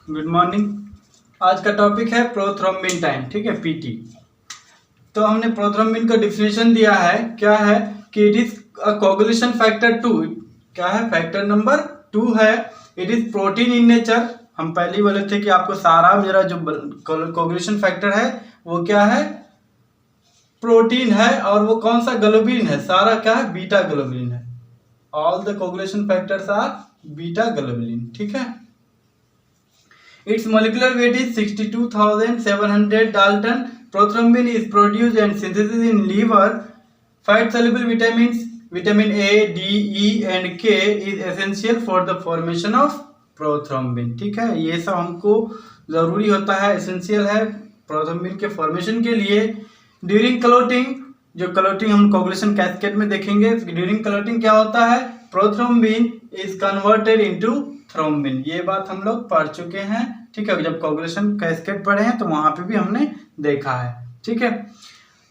Good morning. आज का topic है प्रोथ्रोम्बिन टाइम, ठीक है, पीटी। तो हमने प्रोथ्रोम्बिन का डिफिनेशन दिया है, क्या है कि it is a coagulation factor 2। क्या है? फैक्टर नंबर 2 है। It is protein in nature. हम पहले ही बोले थे कि आपको सारा मेरा जो कोगुलेशन फैक्टर है वो क्या है? प्रोटीन है। और वो कौन सा? ग्लोबिन है। सारा क्या है? बीटा ग्लोबिन है। All the coagulation factors are beta globin, ठीक है। Its molecular weight is 62,700 Dalton. Prothrombin is produced and synthesized in liver. Fat-soluble vitamins, vitamin A, D, E and K is essential for the formation of prothrombin. ठीक है, ये सब हमको ज़रूरी होता है, एसेंशियल है प्रोथ्रोम्बिन के फॉर्मेशन के लिए। ड्यूरिंग क्लोटिंग, जो क्लोटिंग हम कोगुलेशन कैस्केड में देखेंगे, ड्यूरिंग क्लोटिंग क्या होता है? Prothrombin is converted into thrombin. ये बात हम लोग पढ़ चुके हैं, ठीक है। जब कोगुलेशन कैस्केड पढ़े हैं तो वहां पे भी हमने देखा है, ठीक है।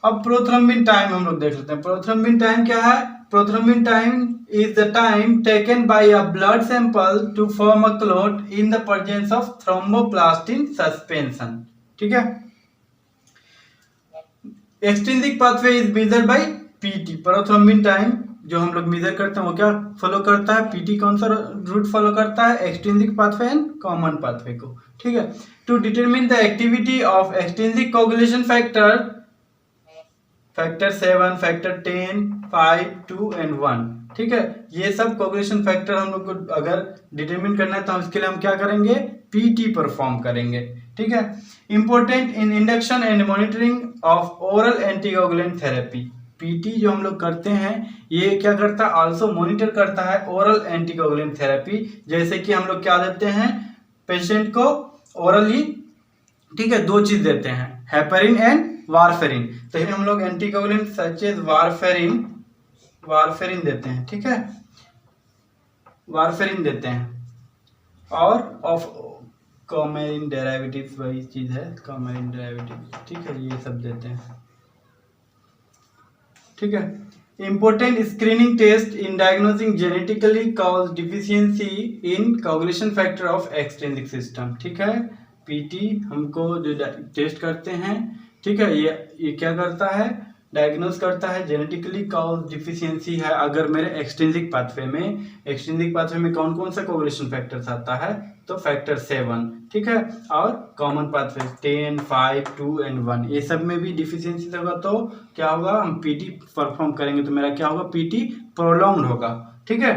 अब प्रोथ्रोम्बिन टाइम हम लोग देख लेते हैं। प्रोथ्रोम्बिन टाइम क्या है? Prothrombin time is the time taken by a blood sample to form a clot in the presence of thromboplastin suspension, ठीक है। Extrinsic pathway is measured by PT. Prothrombin time जो हम लोग मेजर करते हैं वो क्या फॉलो करता है? पीटी कौन सा रूट फॉलो करता है? Extrinsic pathway and common pathway को, ठीक है। To determine the activity of extrinsic coagulation factor, factor 7, factor 10, 5, 2 and 1, ठीक है। ये सब कोगुलेशन फैक्टर हम लोग को अगर डिटरमिन करना है तो इसके लिए हम क्या करेंगे? पीटी परफॉर्म करेंगे, ठीक है। Important in induction and monitoring of oral anticoagulant therapy. PT जो हम लोग करते हैं ये क्या करता है? ऑल्सो मॉनिटर करता है ओरल एंटीकोगुलेंट थेरेपी। जैसे कि हम लोग क्या देते हैं पेशेंट को ओरली, ठीक है, दो चीज देते हैं, हेपरिन एंड वारफेरिन। तो हम लोग एंटीकोगुलेंट सच एज वारफेरिन देते हैं, ठीक है, वारफेरिन देते हैं। और ऑफ कॉमेरिन डेरिवेटिव्स वही चीज है, कॉमेरिन डेरिवेटिव्स, ठीक है, ये सब देते हैं, ठीक है। Important screening test in diagnosing genetically cause deficiency in coagulation factor of extrinsic system, ठीक है। पीटी हमको जो टेस्ट करते हैं, ठीक है, ये क्या करता है? डायग्नोस करता है जेनेटिकली कॉज डिफिशियंसी है अगर मेरे एक्सट्रिंसिक पाथवे में कौन कौन सा कोगुलेशन फैक्टर्स आता है? तो फैक्टर 7, ठीक है, और कॉमन पाथवे 10, 5, 2 एंड 1, ये सब में भी डिफिशियंसी होगा तो क्या होगा? हम पीटी परफॉर्म करेंगे तो मेरा क्या होगा? पीटी प्रोलॉन्ग्ड होगा, ठीक है।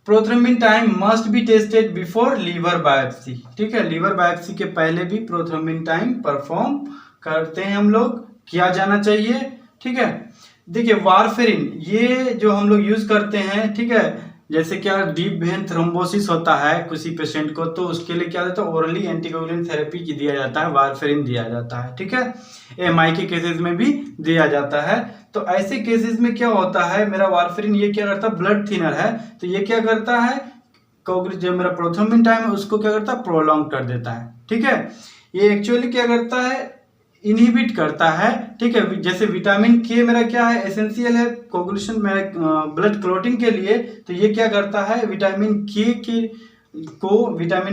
Prothrombin time must be tested before liver biopsy, ठीक है। लीवर बायोप्सी के पहले भी प्रोथ्रोम्बिन टाइम परफॉर्म करते हैं हम लोग, किया जाना चाहिए, ठीक है। देखिए वारफेरिन ये जो हम लोग यूज करते हैं, ठीक है, जैसे क्या डीप वेन थ्रोम्बोसिस होता है किसी पेशेंट को तो उसके लिए क्या होता है? ओरली एंटीकोगुलेंट थेरेपी दिया जाता है, वारफेरिन दिया जाता है, ठीक है। एमआई के केसेस में भी दिया जाता है। तो ऐसे केसेस में क्या होता है? मेरा वारफेरिन ये क्या करता है? ब्लड थिनर है तो ये क्या करता है? जो मेरा प्रोथ्रोम्बिन टाइम है उसको क्या करता है? प्रोलॉन्ग कर देता है, ठीक है। ये एक्चुअली क्या करता है? इनहिबिट करता है, ठीक है। जैसे विटामिन के मेरा क्या है? एसेंशियल है कोगुलेशन में, ब्लड क्लॉटिंग के लिए। तो ये क्या करता है? विटामिन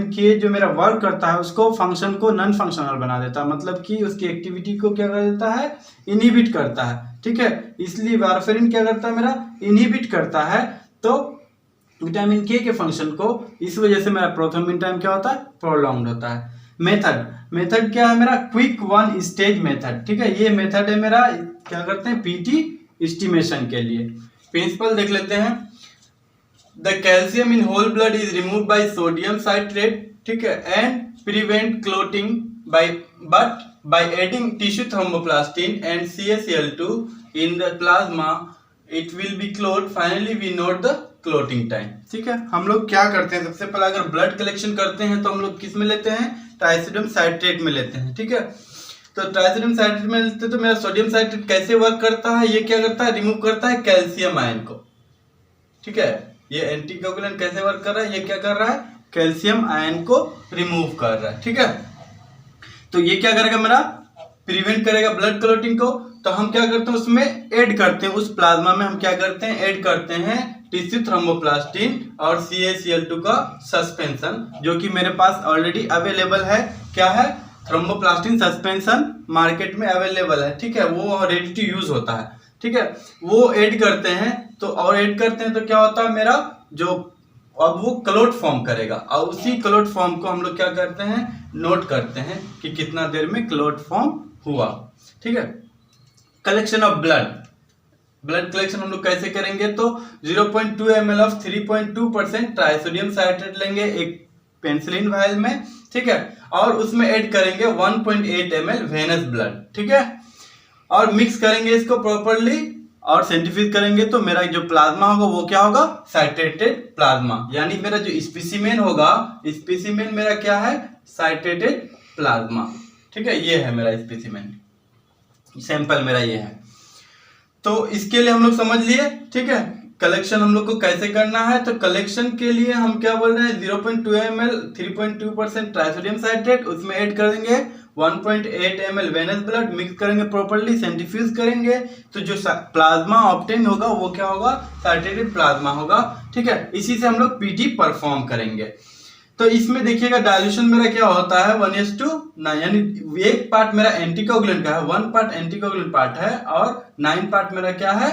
के जो मेरा वर्क करता है उसको फंक्शन को नॉन फंक्शनल बना देता है, मतलब कि उसकी एक्टिविटी को क्या कर देता है? इनहिबिट करता है, ठीक है। इसलिए वारफेरिन क्या करता है? मेरा इनहिबिट करता है तो विटामिन के फंक्शन को, इस वजह से मेरा प्रोथ्रोम्बिन टाइम क्या होता है? प्रोलॉन्ग्ड होता है। मेथड क्या है मेरा? क्विक 1 स्टेज मेथड, ठीक है। ये मेथड है मेरा, क्या करते हैं? पीटी एस्टिमेशन के लिए। प्रिंसिपल देख लेते हैं। The calcium in whole blood is remove by sodium citrate, ठीक है, and prevent clotting by adding tissue thromboplastin and CaCl2 in the plasma it will be clot. Finally we note the clotting time, ठीक है। हम लोग क्या करते हैं? सबसे पहले अगर ब्लड कलेक्शन करते हैं तो हम लोग किस में लेते हैं? ट्राइसोडियम साइट्रेट में लेते हैं, ठीक है। तो ट्राइसोडियम साइट्रेट में लेते हैं तो मेरा सोडियम साइट्रेट कैसे वर्क करता है? ये क्या करता है? रिमूव करता है कैल्शियम आयन को, ठीक है। ये एंटीकोगुलेंट कैसे वर्क कर रहा है? ये क्या कर रहा है? कैल्शियम आयन को रिमूव कर रहा है, ठीक है। तो ये क्या करेगा? मेरा प्रिवेंट करेगा ब्लड क्लॉटिंग को। तो हम क्या करते हैं? उसमें ऐड करते हैं, उस प्लाज्मा में हम क्या करते हैं? ऐड करते हैं टिश्यू थ्रोम्बोप्लास्टिन और CaCl2 का सस्पेंशन, जो कि मेरे पास ऑलरेडी अवेलेबल है। क्या है? थ्रोम्बोप्लास्टिन सस्पेंशन मार्केट में अवेलेबल है, ठीक है, वो रेडी टू यूज होता है, ठीक है। वो ऐड करते हैं तो क्या होता है मेरा जो अब वो क्लोट फॉर्म करेगा और उसी क्लोट फॉर्म को हम लोग क्या करते हैं, नोट करते हैं कि कितना देर में क्लोट फॉर्म हुआ, ठीक है। कलेक्शन ऑफ ब्लड कलेक्शन हम लोग कैसे करेंगे, तो 0.2 ml ऑफ 3.2% ट्राइसोडियम साइट्रेट लेंगे एक पेंसिलिन वायल में, ठीक है, और उसमें ऐड करेंगे 1.8 ml वेनस ब्लड, ठीक है, और मिक्स करेंगे इसको प्रॉपरली और सेंट्रीफ्यूज करेंगे तो मेरा जो प्लाज्मा होगा वो क्या होगा, साइट्रेटेड प्लाज्मा, यानी मेरा जो स्पेसिमेन होगा, स्पेसिमेन मेरा क्या है, साइट्रेटेड प्लाज्मा, ठीक है, ये है मेरा स्पेसिमेन, सैंपल मेरा ये है। तो इसके लिए हम लोग समझ लिए, ठीक है, कलेक्शन हम लोग को कैसे करना है। तो कलेक्शन के लिए हम क्या बोल रहे हैं, 0.2 ml 3.2% ट्राइसोडियम साइट्रेट, उसमें ऐड करेंगे 1.8 ml वेनस ब्लड, मिक्स करेंगे प्रॉपर्ली, सेंट्रीफ्यूज करेंगे तो जो प्लाज्मा ऑब्टेन होगा वो क्या होगा, साइट्रेटेड प्लाज्मा होगा, ठीक है। इसी से हम लोग पीटी परफॉर्म करेंगे। तो इसमें देखिएगा डाइल्यूशन मेरा क्या होता है 1:9, यानी एक पार्ट मेरा एंटीकोगुलेंट का है, 1 पार्ट एंटीकोगुलेंट पार्ट है और 9 पार्ट मेरा क्या है,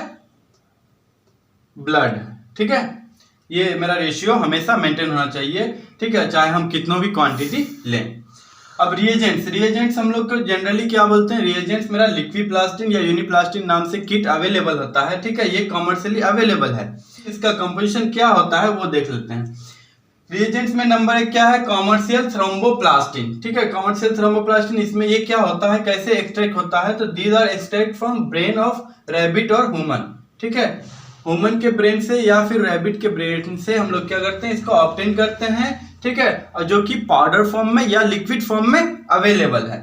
ब्लड, ठीक है। ये मेरा रेशियो हमेशा मेंटेन होना चाहिए, ठीक है, चाहे हम कितनों भी क्वांटिटी लें। अब रिएजेंट्स हम लोग को जनरली क्या बोलते हैं, रिएजेंट्स मेरा लिक्विप्लास्टिन या यूनिप्लास्टिन नाम से किट अवेलेबल होता है, ठीक है, ये कमर्शियली अवेलेबल है। इसका कंपोजिशन क्या होता है वो देख लेते हैं। रिएजेंट्स में नंबर 1 क्या है, कॉमर्शियल थ्रोम्बोप्लास्टिन, ठीक है, कॉमर्शियल थ्रोम्बोप्लास्टिन, इसमें ये क्या होता है, कैसे एक्सट्रैक्ट होता है, तो these are extract from brain of rabbit और ह्यूमन, ठीक है, ह्यूमन के ब्रेन से या फिर रैबिट के ब्रेन से हम लोग क्या करते हैं, इसको ऑब्टेन करते हैं, ठीक है, और जो कि पाउडर फॉर्म में या लिक्विड फॉर्म में अवेलेबल है,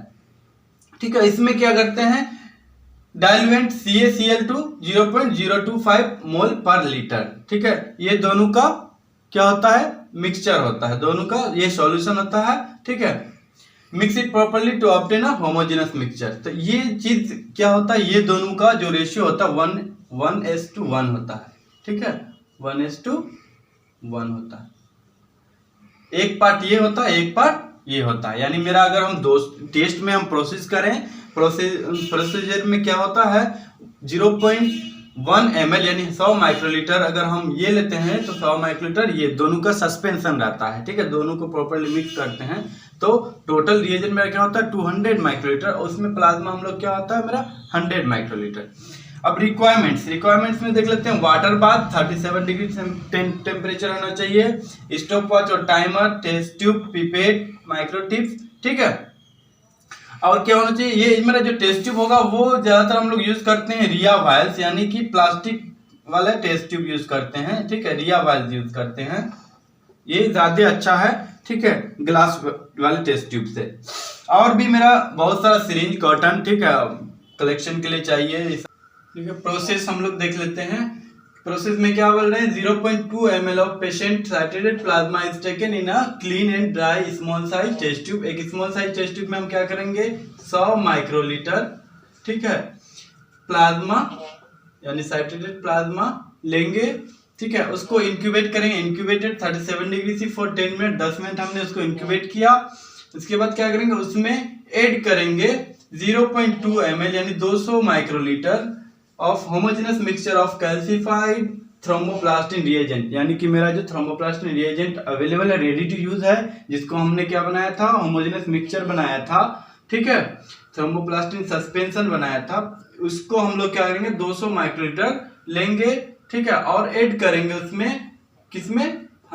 ठीक है। इसमें क्या करते हैं, डाइल्यूएंट CaCl2 0.025 मोल पर लीटर, ठीक है, ये दोनों का क्या होता है, मिक्सचर होता है, दोनों का ये सॉल्यूशन होता है, ठीक है। Mix it properly to obtain a homogenous mixture. तो ये चीज क्या होता है, ये दोनों का जो रेशियो होता है 1:1 होता है, ठीक है, 1:1 होता है, एक पार्ट ये होता है, एक पार्ट ये होता है, यानी मेरा अगर हम दो टेस्ट में हम प्रोसेस करें, प्रोसीजर में क्या होता है 0.1 ml यानी 100 माइक्रोलीटर अगर हम ये लेते हैं तो 100 माइक्रोलीटर ये दोनों का सस्पेंशन रहता है, ठीक है, दोनों को प्रॉपर्ली मिक्स करते हैं तो टोटल रिएजेंट मेरा क्या होता है 200 माइक्रोलीटर, और उसमें प्लाज्मा हम लोग क्या होता है मेरा 100 माइक्रोलीटर। अब रिक्वायरमेंट्स में देख लेते हैं, वाटर बाथ 37 डिग्री टेम्परेचर होना चाहिए, स्टॉप वॉच और टाइमर, टेस्ट ट्यूब, पिपेट, माइक्रोटिप्स, ठीक है। और क्या होना चाहिए, ये मेरा जो टेस्ट ट्यूब होगा वो ज्यादातर हम लोग यूज करते हैं रिया वायल्स, यानी कि प्लास्टिक वाला टेस्ट ट्यूब यूज करते हैं, ठीक है, रिया वायल्स यूज करते हैं, ये ज्यादा अच्छा है, ठीक है, ग्लास वाले टेस्ट ट्यूब से। और भी मेरा बहुत सारा सिरिंज, कॉटन, ठीक है, कलेक्शन के लिए चाहिए, ठीक है। प्रोसेस हम लोग देख लेते हैं, प्रोसेस में क्या बोल रहे हैं, 0.2 ml of patient saturated plasma is taken in a clean and dry small size test tube. एक स्मॉल साइज टेस्ट ट्यूब में हम क्या करेंगे 100 माइक्रोलीटर, ठीक है, प्लाज्मा यानी सैचुरेटेड प्लाज्मा लेंगे, ठीक है, उसको इंक्यूबेट करेंगे, इंक्यूबेटेड 37 डिग्री से फॉर 10 मिनट, 10 मिनट हमने उसको इंक्यूबेट किया। उसके बाद क्या करेंगे, उसमें ऐड करेंगे 0.2 ml यानी 200 microlitre of homogeneous mixture of calcified thromboplastin reagent, यानी कि मेरा जो थ्रोम्बोप्लास्टिन रिएजेंट अवेलेबल है, रेडी टू यूज है, जिसको हमने क्या बनाया था, होमोजेनस मिक्सचर बनाया था, ठीक है, थ्रोम्बोप्लास्टिन सस्पेंशन बनाया था, उसको हम लोग क्या करेंगे 200 माइक्रोलीटर लेंगे, ठीक है, और ऐड करेंगे उसमें किसमें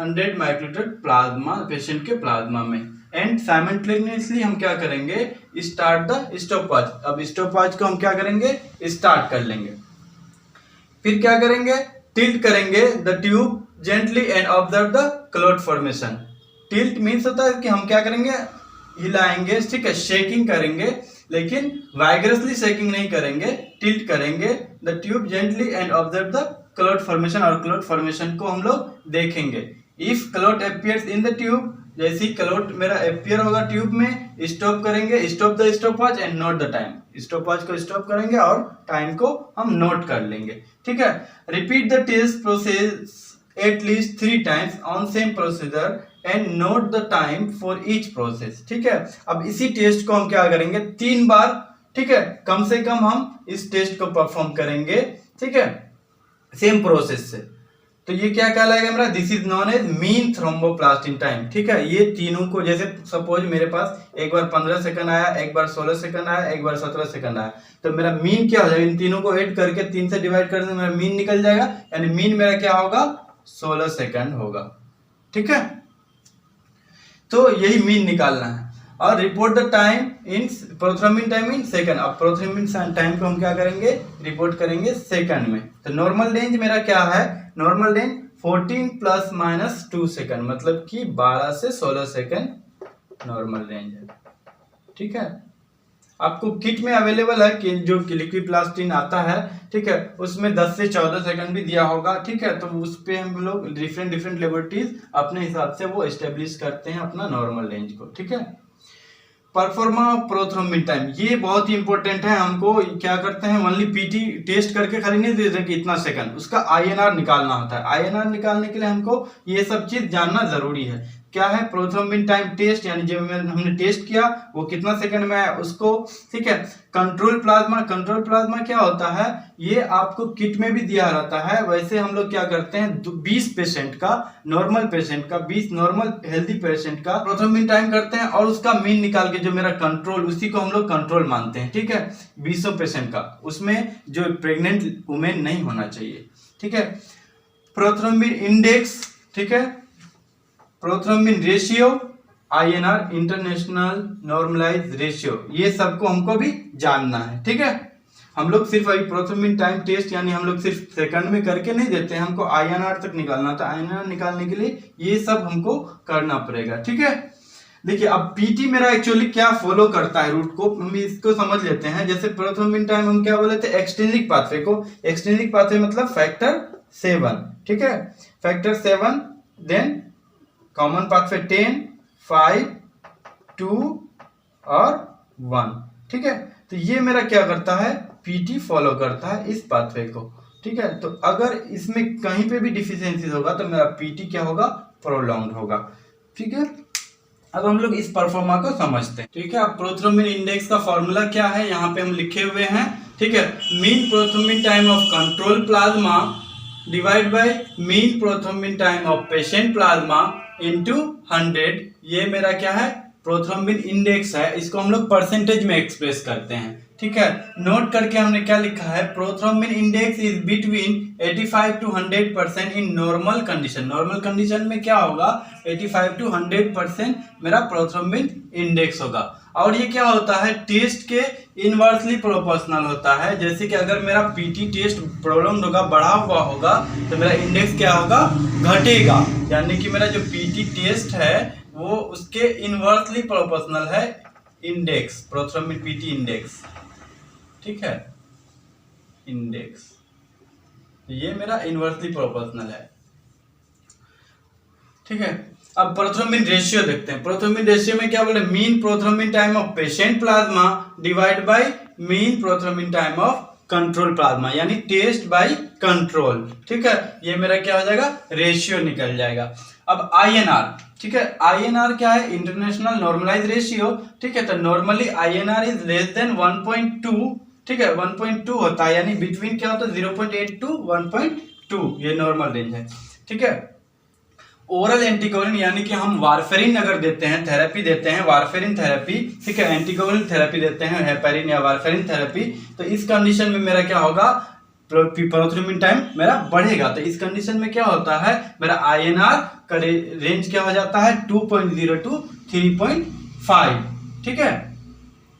100 माइक्रोलीटर प्लाज्मा, पेशेंट के प्लाज्मा में, एंड साइमल्टेनियसली हम क्या करेंगे, स्टार्ट द स्टॉपवॉच। अब स्टॉपवॉच को हम क्या करेंगे, स्टार्ट कर लेंगे। फिर क्या करेंगे, टिल्ट करेंगे the tube gently and observe the clot formation. Tilt means होता है कि हम क्या करेंगे, हिलाएंगे, ठीक है, शेकिंग करेंगे, लेकिन वाइगरसली शेकिंग नहीं करेंगे, टिल्ट करेंगे the tube gently and observe the clot formation, और क्लॉट फॉर्मेशन को हम लोग देखेंगे। If clot appears in the tube, जैसी क्लॉट मेरा अपीयर होगा ट्यूब में, स्टॉप करेंगे, stop the stopwatch and note the time, stopwatch को स्टॉप करेंगे और टाइम को हम नोट कर लेंगे, ठीक है। Repeat the test process at least 3 times on same procedure and note the time for each process। ठीक है, अब इसी टेस्ट को हम क्या करेंगे 3 बार, ठीक है, कम से कम हम इस टेस्ट को परफॉर्म करेंगे, ठीक है, सेम प्रोसेस से। तो ये क्या कहलाएगा मेरा, this is known as mean thromboplastin time. ठीक है, ये तीनों को, जैसे सपोज मेरे पास एक बार 15 सेकंड आया, एक बार 16 सेकंड आया, एक बार 17 सेकंड आया, तो मेरा मीन क्या हो जाएगा, इन तीनों को ऐड करके 3 से डिवाइड कर देंगे, मेरा मीन निकल जाएगा, यानी मीन मेरा क्या होगा 16 सेकंड होगा। ठीक है, तो यही मीन निकालना है। और report the time in prothrombin time in second. अब प्रोथ्रोम्बिन टाइम को हम क्या करेंगे, रिपोर्ट करेंगे सेकंड में। तो नॉर्मल रेंज मेरा क्या है, नॉर्मल रेंज 14 ± 2 सेकंड, मतलब कि 12 से 16 सेकंड नॉर्मल रेंज है। ठीक है, आपको किट में अवेलेबल है कि जो लिक्विप्लास्टिन आता है, ठीक है, उसमें 10 से 14 सेकंड भी दिया होगा। ठीक है, तो उस पे हम लोग डिफरेंट लेबोरेटरीज अपने हिसाब से वो एस्टेब्लिश करते हैं अपना नॉर्मल रेंज को। ठीक है, परफॉर्मा प्रोथ्रोम्बिन टाइम, ये बहुत ही इंपॉर्टेंट है। हमको क्या करते हैं, ओनली पीटी टेस्ट करके खाली नहीं देते कि इतना सेकंड, उसका आईएनआर निकालना होता है। आईएनआर निकालने के लिए हमको ये सब चीज जानना जरूरी है। क्या है प्रोथ्रोम्बिन टाइम टेस्ट, यानी जब हमने टेस्ट किया वो कितना सेकंड में आया उसको। ठीक है, कंट्रोल प्लाज्मा क्या होता है, ये आपको किट में भी दिया रहता है। वैसे हम लोग क्या करते हैं 20 पेशेंट का, नॉर्मल पेशेंट का, 20 नॉर्मल हेल्दी पेशेंट का प्रोथ्रोम्बिन टाइम करते हैं और उसका मीन निकाल के जो मेरा कंट्रोल, उसी को हम लोग कंट्रोल मानते हैं। ठीक है, 20 पेशेंट का, उसमें जो प्रेग्नेंट वुमेन नहीं होना चाहिए। ठीक है, प्रोथ्रोम्बिन इंडेक्स, ठीक है, prothrombin ratio, INR international normalise ratio, ये सबको हमको भी जानना है। ठीक है, हम लोग सिर्फ अभी प्रोथ्रोम्बिन टाइम टेस्ट यानी हम लोग सिर्फ सेकंड में करके नहीं देते हैं, हमको आईएनआर तक निकालना था। आईएनआर निकालने के लिए ये सब हमको करना पड़ेगा। ठीक है, देखिए अब पीटी मेरा एक्चुअली क्या फॉलो करता है रूट को, हम इसको समझ लेते हैं। जैसे प्रोथ्रोम्बिन टाइम हम क्या बोले थे, एक्सट्रिंसिक पाथवे को, एक्सट्रिंसिक पाथवे मतलब फैक्टर 7। ठीक है, फैक्टर 7, देन कॉमन पाथवे 10, 5, 2 और 1। ठीक है, तो ये मेरा क्या करता है, पीटी फॉलो करता है इस पाथवे को। ठीक है, तो अगर इसमें कहीं पे भी डिफिशियंसी होगा तो मेरा पीटी क्या होगा, प्रोलॉन्ग होगा। ठीक है, अब हम लोग इस परफॉर्मा को समझते हैं। ठीक है, अब प्रोथ्रोम्बिन इंडेक्स का फॉर्मूला क्या है, यहाँ पे हम लिखे हुए हैं। ठीक है, mean prothrombin time of control plasma divide by mean prothrombin time of patient plasma into 100, ये मेरा क्या है, प्रोथ्रोम्बिन इंडेक्स है। इसको हम लोग परसेंटेज में एक्सप्रेस करते हैं। ठीक है, नोट करके हमने क्या लिखा है, prothrombin index is between 85 to 100% in normal condition. Normal condition में क्या होगा, 85 to 100% मेरा प्रोथ्रोम्बिन इंडेक्स होगा। और ये क्या होता है, टेस्ट के इनवर्सली प्रोपोर्शनल होता है। जैसे कि अगर मेरा पीटी टेस्ट प्रोलॉन्ग होगा, बढ़ा हुआ होगा, तो मेरा इंडेक्स क्या होगा, घटेगा। यानी कि मेरा जो पीटी टेस्ट है वो उसके इनवर्सली प्रोपोर्शनल है इंडेक्स, प्रोथ्रोम्बिन पीटी इंडेक्स। ठीक है, इंडेक्स ये मेरा इनवर्सली प्रोपोर्शनल है। ठीक है, अब प्रोथ्रोम्बिन रेशियो देखते हैं। प्रोथ्रोम्बिन रेशियो में क्या बोले, mean prothrombin time of patient plasma divide by mean prothrombin time of control plasma, यानी टेस्ट बाय कंट्रोल। ठीक है, ये मेरा क्या हो जाएगा, रेशियो निकल जाएगा। अब आईएनआर, ठीक है, आईएनआर क्या है, इंटरनेशनल नॉर्मलाइज रेशियो। ठीक है, तो normally INR is less than 1.2। ठीक है, 1.2 होता है, यानी बिटवीन क्या होता है 0.8 to 1.2, ये नॉर्मल रेंज है। ठीक है, ओरल एंटीकोलिन यानी कि हम वारफेरिन अगर देते हैं, थेरेपी देते हैं, वारफेरिन थेरेपी, ठीक है, एंटीकोलिन थेरेपी देते हैं, हेपेरिन या वारफेरिन थेरेपी, तो इस कंडीशन में मेरा क्या होगा, प्रोथ्रोम्बिन टाइम मेरा बढ़ेगा। तो इस कंडीशन में क्या होता है, मेरा आईएनआर का रेंज क्या हो जाता है 2.0 to 3.5। ठीक है,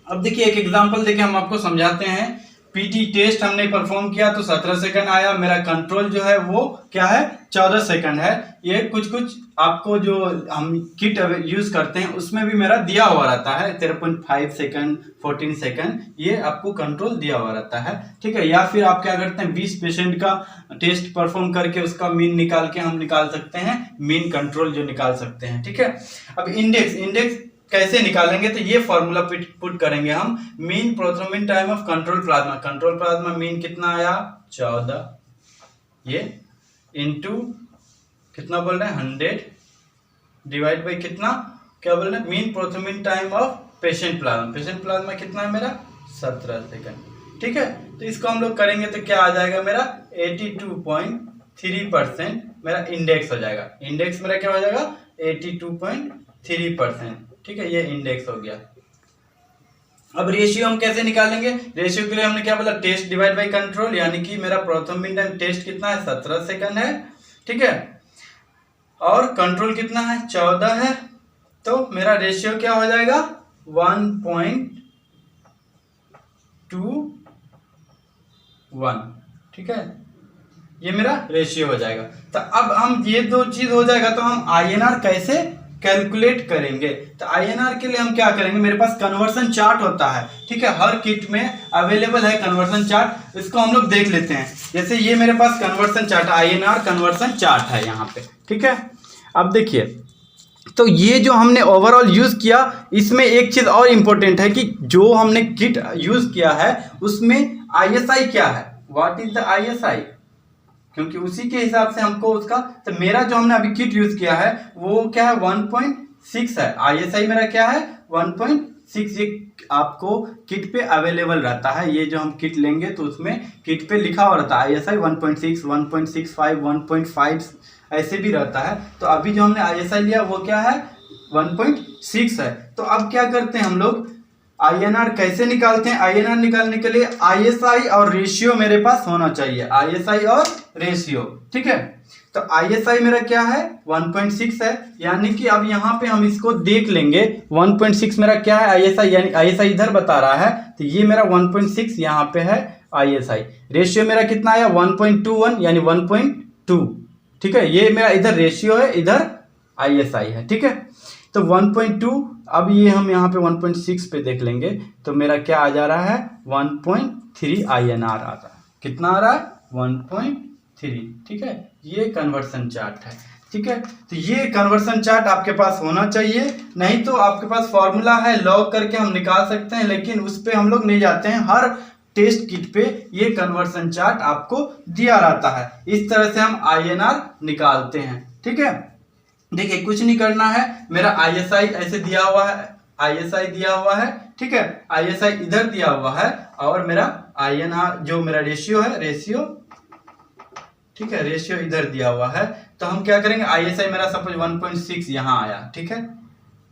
अब देखिए एक एग्जांपल देके हम आपको समझाते हैं। पीटी टेस्ट हमने परफॉर्म किया तो 17 सेकंड आया, मेरा कंट्रोल जो है वो क्या है 14 सेकंड है। ये कुछ आपको जो हम किट यूज करते हैं उसमें भी मेरा दिया हुआ रहता है 13.5 सेकंड, 14 सेकंड, ये आपको कंट्रोल दिया हुआ रहता है। ठीक है, या फिर आप क्या करते हैं 20 पेशेंट का टेस्ट परफॉर्म करके उसका मीन निकाल के हम निकाल सकते हैं, मीन कंट्रोल जो निकाल सकते हैं। ठीक है, अब इंडेक्स कैसे निकालेंगे, तो ये फॉर्मूला पुट करेंगे हम, mean prothrombin time of control plasma mean कितना आया 14, ये इनटू कितना बोल रहे हैं 100 डिवाइड बाई कितना, क्या बोल रहे हैं mean prothrombin time of patient plasma. Patient plasma कितना है मेरा 17 सेकंड। ठीक है, तो इसको हम लोग करेंगे तो क्या आ जाएगा मेरा 82.3% मेरा इंडेक्स हो जाएगा। इंडेक्स मेरा क्या हो जाएगा 82.3%। ठीक है, ये इंडेक्स हो गया। अब रेशियो हम कैसे निकालेंगे? रेशियो के लिए हमने क्या बोला टेस्ट डिवाइड बाई कंट्रोल, यानी कि मेरा प्रोथ्रोम्बिन टाइम टेस्ट कितना है 17 सेकंड है। ठीक है, और कंट्रोल कितना है 14 है, तो मेरा रेशियो क्या हो जाएगा 1.21। ठीक है, ये मेरा रेशियो हो जाएगा। तो अब हम ये दो चीज हो जाएगा तो हम INR कैसे कैलकुलेट करेंगे? तो INR के लिए हम क्या करेंगे, मेरे पास कन्वर्सन चार्ट होता है। ठीक है, हर किट में अवेलेबल है कन्वर्सन चार्ट, इसको हम लोग देख लेते हैं। जैसे ये मेरे पास conversion chart INR conversion chart है यहाँ पे। ठीक है, अब देखिए तो ये जो हमने ओवरऑल यूज किया, इसमें एक चीज और इम्पोर्टेंट है कि जो हमने किट यूज किया है उसमें ISI क्या है, व्हाट इज द ISI, क्योंकि उसी के हिसाब से हमको उसका, तो मेरा जो हमने अभी किट यूज किया है वो क्या है 1.6 है। ISI मेरा क्या है 1.6। ये आपको किट पे अवेलेबल रहता है, ये जो हम किट लेंगे तो उसमें किट पे लिखा हुआ रहता है ISI 1.6, 1.65, 1.5 ऐसे भी रहता है। तो अभी जो हमने ISI लिया वो क्या है 1.6 है। तो अब क्या करते हैं हम लोग INR कैसे निकालते हैं? INR निकालने के लिए ISI और रेशियो मेरे पास होना चाहिए, ISI और रेशियो। ठीक है, तो ISI मेरा क्या है 1.6 है, यानी कि अब यहाँ पे हम इसको देख लेंगे 1.6 मेरा क्या है ISI, यानी ISI इधर बता रहा है तो ये मेरा 1.6 यहाँ पे है ISI। रेशियो मेरा कितना आया 1.21 यानी 1.2। ठीक है, ये मेरा इधर रेशियो है, इधर ISI है। ठीक है, तो 1.2, अब ये हम यहाँ पे 1.6 पे देख लेंगे तो मेरा क्या आ जा रहा है 1.3 INR आ रहा है। कितना आ रहा है 1.3। ठीक है, ये कन्वर्सन चार्ट है। ठीक है, तो ये कन्वर्सन चार्ट आपके पास होना चाहिए, नहीं तो आपके पास फॉर्मूला है लॉग करके हम निकाल सकते हैं, लेकिन उस पर हम लोग नहीं जाते हैं। हर टेस्ट किट पे ये कन्वर्सन चार्ट आपको दिया रहता है, इस तरह से हम INR निकालते हैं। ठीक है, देखिए कुछ नहीं करना है, मेरा ISI ऐसे दिया हुआ है, ISI दिया हुआ है। ठीक है, ISI इधर दिया हुआ है और मेरा INR जो मेरा रेशियो है, रेशियो, ठीक है, रेशियो इधर दिया हुआ है। तो हम क्या करेंगे ISI मेरा सपोज 1.6 यहाँ आया। ठीक है,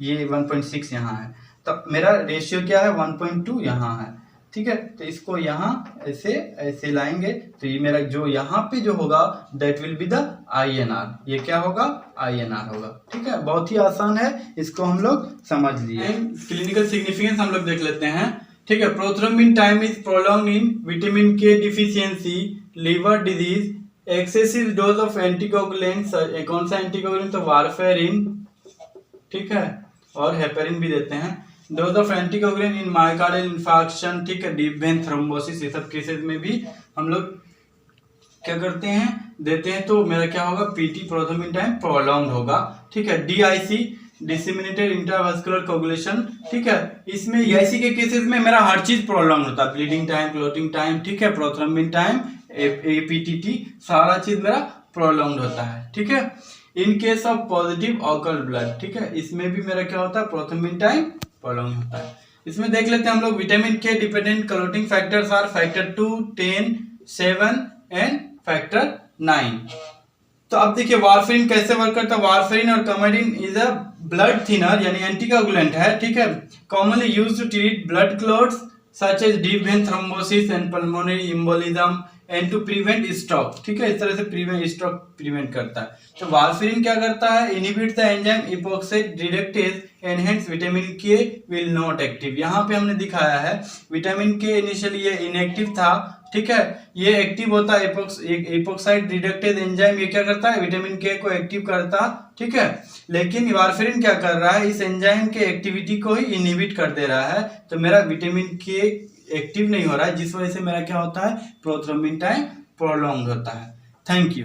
ये 1.6 यहाँ है, तो मेरा रेशियो क्या है 1.2 यहाँ है। ठीक है, तो इसको यहाँ ऐसे ऐसे लाएंगे तो ये मेरा जो यहाँ पे जो होगा that will be the INR, ये क्या होगा INR होगा। ठीक है, बहुत ही आसान है, इसको हम लोग समझ लिए। क्लिनिकल सिग्निफिकेंस हम लोग देख लेते हैं। ठीक है, prothrombin time is prolong in vitamin K deficiency, liver disease, excessive dose of anticoagulants. कौन सा एंटीकोगुलेंट? तो वारफेरिन। ठीक है, और हेपेरिन भी देते हैं। Dose of anticoagulant in myocardial infarction. ठीक है, डीप वेन थ्रोम्बोसिस, ये सब केसेस में भी हम लोग क्या करते हैं देते हैं। तो मेरा क्या होगा PT प्रोथ्रोम्बिन टाइम प्रोलॉन्ग्ड होगा। ठीक है, DIC डिसेमिनेटेड इंट्रावास्कुलर कोगुलेशन। ठीक है, इसमें EIC के केसेस में मेरा हर चीज प्रोलॉन्ग होता है, ब्लीडिंग टाइम, क्लोटिंग टाइम। ठीक है, प्रोथ्रोम्बिन टाइम, APTT, सारा चीज मेरा प्रोलॉन्ग्ड होता है। ठीक है, in case of positive occult blood. ठीक है, इसमें भी मेरा क्या होता है प्रोथ्रोम्बिन टाइम प्रोलॉन्ग होता है। इसमें देख लेते हैं हम लोग vitamin K dependent clotting factors are factor 2, 10, 7 and factor 9। तो अब देखिए वारफेरिन कैसे वर्क करता है। वारफेरिन और coumadin is a blood thinner यानी एंटीकोगुलेंट है। ठीक है, commonly used to treat blood clots such as deep vein thrombosis and pulmonary embolism and to prevent stroke. ठीक है, इस तरह से स्ट्रोक प्रिवेंट करता है। तो वारफेरिन क्या करता है inhibit the enzyme epoxide reductase and hence vitamin के विल नॉट एक्टिव। यहाँ पे हमने दिखाया है विटामिन के इनिशियली ये इनएक्टिव था। ठीक है, ये एक्टिव होता है इपोक्साइड रिडक्टेज एंजाइम, ये क्या करता है विटामिन के को एक्टिव करता। ठीक है, लेकिन वारफेरिन क्या कर रहा है इस एंजाइम के एक्टिविटी को ही इनहिबिट कर दे रहा है, तो मेरा विटामिन के एक्टिव नहीं हो रहा है, जिस वजह से मेरा क्या होता है प्रोथ्रोम्बिन टाइम प्रोलॉन्ग्ड होता है। Thank you.